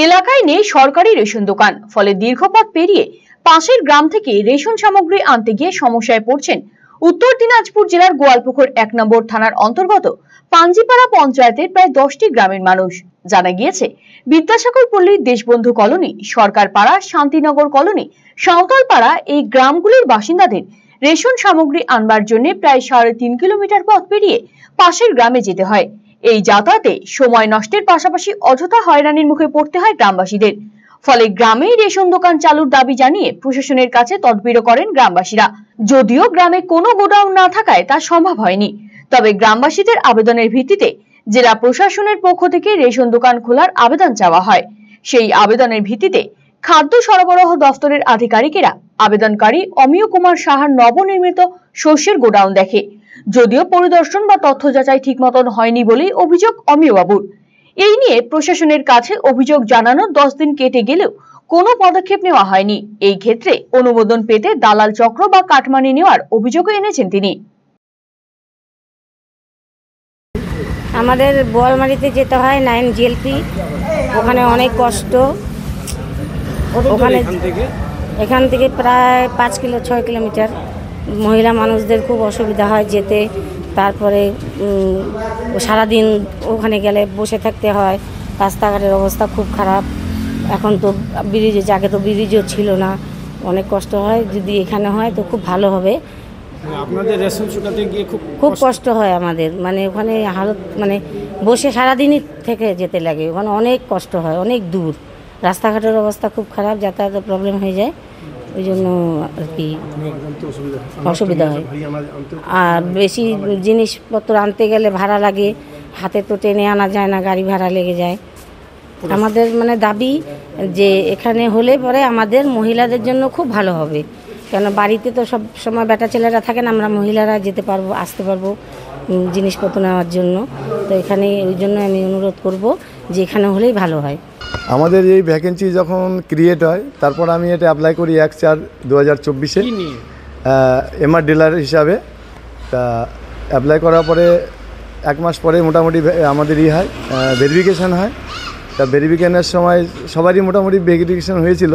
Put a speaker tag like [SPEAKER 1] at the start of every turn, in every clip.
[SPEAKER 1] এলাকায় নেই সরকারি রেশন দোকান, ফলে দীর্ঘ পথ পেরিয়ে পাশের গ্রাম থেকে রেশন সামগ্রী আনতে গিয়ে সমস্যায় পড়ছেন উত্তর দিনাজপুর জেলার গোয়ালপুকুর ১ নম্বর থানার অন্তর্গত পাঞ্জিপাড়া পঞ্চায়েতের প্রায় ১০টি গ্রামের মানুষ। জানা গিয়েছে, বিদ্যাসাগর পল্লী, দেশবন্ধু কলোনি, সরকার পাড়া, শান্তিনগর কলোনি, সাঁওতাল পাড়া এই গ্রামগুলির বাসিন্দাদের রেশন সামগ্রী আনবার জন্য প্রায় ৩.৫ কিলোমিটার পথ পেরিয়ে পাশের গ্রামে যেতে হয়। এই যাতায়াতে সময় নষ্টের পাশাপাশি অযথা হয়রানির মুখে পড়তে হয় গ্রামবাসীদের। ফলে গ্রামেই রেশন দোকান চালুর দাবি জানিয়ে প্রশাসনের কাছে তদবির করেন গ্রামবাসীরা। যদিও গ্রামে কোনো গোডাউন না থাকায় তা সম্ভব হয়নি, তবে গ্রামবাসীদের আবেদনের ভিত্তিতে জেলা প্রশাসনের পক্ষ থেকে রেশন দোকান খোলার আবেদন চাওয়া হয়। সেই আবেদনের ভিত্তিতে খাদ্য সরবরাহ দফতরের আধিকারিকেরা আবেদনকারী অমিয় কুমার সাহার নবনির্মিত শস্যের গোডাউন দেখে। যদিও পরিদর্শন বা তথ্য যাচাই ঠিক মতন হয়নি বলেই অভিযোগ অমিয় বাবুর। এই নিয়ে প্রশাসনের কাছে অভিযোগ জানানোর 10 দিন কেটে গেলেও কোনো পদক্ষেপ নেওয়া হয়নি। এই ক্ষেত্রে অনুমোদন পেতে দালাল চক্র বা কাটমানি নেওয়ার অভিযোগও এনেছেন তিনি।
[SPEAKER 2] আমাদের বোয়ালমারিতে যেতে হয় 9 জিএলপি, ওখানে অনেক কষ্ট। ওখানে এখান থেকে প্রায় 6 কিলোমিটার। মহিলা মানুষদের খুব অসুবিধা হয় যেতে। তারপরে সারাদিন ওখানে গেলে বসে থাকতে হয়। রাস্তাঘাটের অবস্থা খুব খারাপ। এখন তো ব্রিজ, আগে তো ব্রিজও ছিল না, অনেক কষ্ট হয়। যদি এখানে হয় তো খুব ভালো হবে।
[SPEAKER 3] আপনাদের রেশন শুকাতে গিয়ে
[SPEAKER 2] খুব কষ্ট হয় আমাদের, মানে ওখানে হালত, মানে বসে সারাদিনই থেকে যেতে লাগে। ওখানে অনেক কষ্ট হয়, অনেক দূর। রাস্তাঘাটের অবস্থা খুব খারাপ, যাতায়াতের প্রবলেম হয়ে যায়, ওই জন্য আর কি অসুবিধা হয়। আর বেশি জিনিসপত্র আনতে গেলে ভাড়া লাগে, হাতে তো টেনে আনা যায় না, গাড়ি ভাড়া লেগে যায়। আমাদের মানে দাবি যে এখানে হলে পরে আমাদের মহিলাদের জন্য খুব ভালো হবে, কেন বাড়িতে তো সব সময় বেটা ছেলেরা থাকে না, আমরা মহিলারা যেতে পারবো, আসতে পারবো জিনিসপত্র নেওয়ার জন্য। তো এখানে ওই জন্য আমি অনুরোধ করব যে এখানে হলেই ভালো হয়।
[SPEAKER 4] আমাদের এই ভ্যাকেন্সি যখন ক্রিয়েট হয়, তারপর আমি এটা অ্যাপ্লাই করি 1/4/2024-এ এমআর ডিলার হিসাবে। তা অ্যাপ্লাই করার পরে 1 মাস পরে মোটামুটি আমাদের হয় ভেরিফিকেশান হয়। তা ভেরিফিকেশনের সময় সবারই মোটামুটি ভেরিফিকেশান হয়েছিল,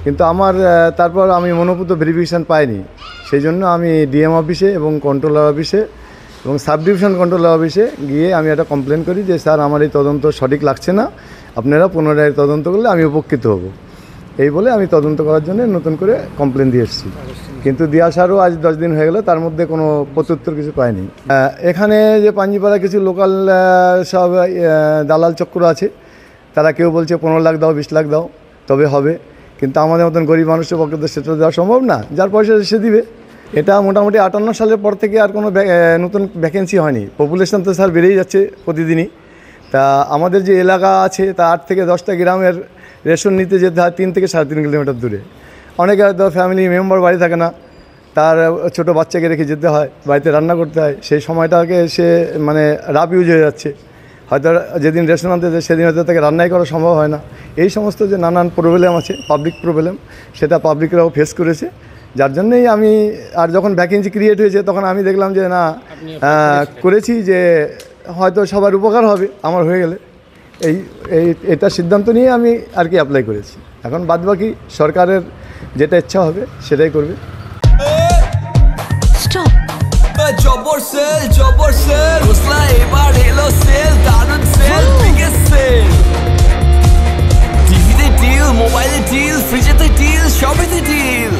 [SPEAKER 4] কিন্তু আমার তারপর আমি মনোপুত ভেরিফিকেশান পাইনি। সেই জন্য আমি ডিএম অফিসে এবং কন্ট্রোলার অফিসে এবং সাব ডিভিশন কন্ট্রোলার অফিসে গিয়ে আমি একটা কমপ্লেন করি যে স্যার, আমার এই তদন্ত সঠিক লাগছে না, আপনারা পুনরায় তদন্ত করলে আমি উপকৃত হব। এই বলে আমি তদন্ত করার জন্য নতুন করে কমপ্লেন দিয়ে এসেছি, কিন্তু দিয়ে আসারও আজ 10 দিন হয়ে গেল, তার মধ্যে কোনো প্রত্যুত্তর কিছু পাইনি। এখানে যে পাঞ্জিপাড়া কিছু লোকাল সব দালাল চক্র আছে, তারা কেউ বলছে 15 লাখ দাও, 20 লাখ দাও তবে হবে, কিন্তু আমাদের মতন গরিব মানুষের পক্ষে তো সেটা দেওয়া সম্ভব না। যার পয়সা সে দিবে। এটা মোটামুটি 58 সালের পর থেকে আর কোনো নতুন ভ্যাকেন্সি হয়নি। পপুলেশন তো স্যার বেড়েই যাচ্ছে প্রতিদিনই। তা আমাদের যে এলাকা আছে তা 8 থেকে 10টা গ্রামের রেশন নিতে যেতে হয় 3 থেকে 3.5 কিলোমিটার দূরে। অনেকে হয়তো ফ্যামিলি মেম্বার বাড়ি থাকে না, তার ছোট বাচ্চাকে রেখে যেতে হয়, বাড়িতে রান্না করতে হয়। সেই সময়টাকে সে মানে রাফ ইউজ হয়ে যাচ্ছে। হয়তো যেদিন রেশন আনতে যায় সেদিন হয়তো তাকে রান্নাই করা সম্ভব হয় না। এই সমস্ত যে নানান প্রবলেম আছে, পাবলিক প্রবলেম, সেটা পাবলিকরাও ফেস করেছে। যার জন্যই আমি, আর যখন ভ্যাকেন্সি ক্রিয়েট হয়েছে তখন আমি দেখলাম যে না, করেছি যে হয়তো সবার উপকার হবে আমার হয়ে গেলে, এটা সিদ্ধান্ত নিয়ে আমি আর কি অ্যাপ্লাই করেছি। এখন বাদবাকি সরকারের যেটা ইচ্ছা হবে সেটাই করবে।
[SPEAKER 5] জবর সেল হোসলা এবার এলো সেল, দারুন সেল, বিগেস্ট সেল। টিভিতে ডিল, মোবাইলে ডিল, ফ্রিজেতে ডিল, সবেতে ডিল।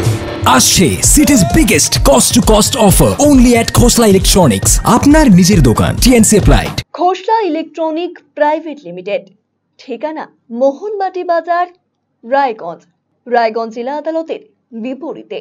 [SPEAKER 6] আসছে city's biggest cost to cost offer only at Khosla electronics, আপনার নিজের দোকান। TNC applied.
[SPEAKER 1] Khosla electronic private limited, ঠিকানা মোহনবাটি বাজার, রায়গঞ্জ জেলা আদালতের বিপরীতে।